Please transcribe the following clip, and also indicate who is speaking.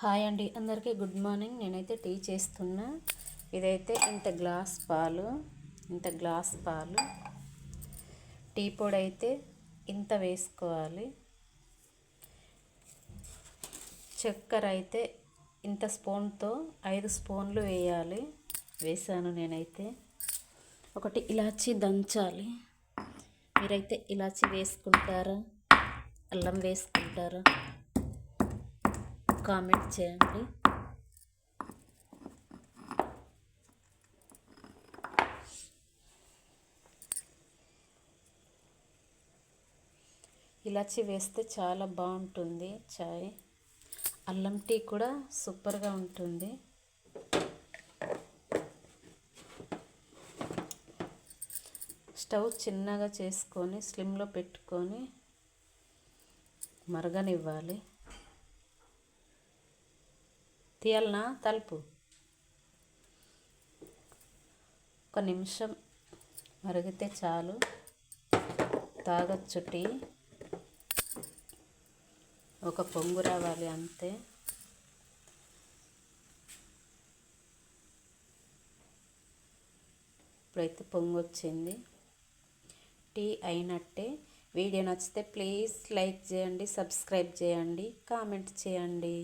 Speaker 1: Hi అండి, అందరికీ good morning. నేనైతే టీ చేస్తున్నా. ఇదైతే ఇంత గ్లాస్ పాలు, టీ పొడి అయితే ఇంత వేసుకోవాలి. చక్కెర అయితే ఇంత స్పూన్తో 5 స్పూన్లు వేయాలి. వేసాను నేనైతే. ఒకటి ఇలాచీ దంచాలి. మీరైతే ఇలాచీ వేసుకుంటారా, అల్లం వేసుకుంటారా? కామెంట్ చేయండి. ఇలాచి వేస్తే చాలా బాగుంటుంది చాయ్. అల్లం టీ కూడా సూపర్గా ఉంటుంది. స్టవ్ చిన్నగా చేసుకొని స్లిమ్లో పెట్టుకొని మరగనివ్వాలి. తీయాలనా తలుపు? ఒక నిమిషం మరిగితే చాలు, తాగొచ్చు టీ. ఒక పొంగు రావాలి అంతే. ఇప్పుడైతే పొంగు వచ్చింది, టీ అయినట్టే. వీడియో నచ్చితే ప్లీజ్ లైక్ చేయండి, సబ్స్క్రైబ్ చేయండి, కామెంట్ చేయండి.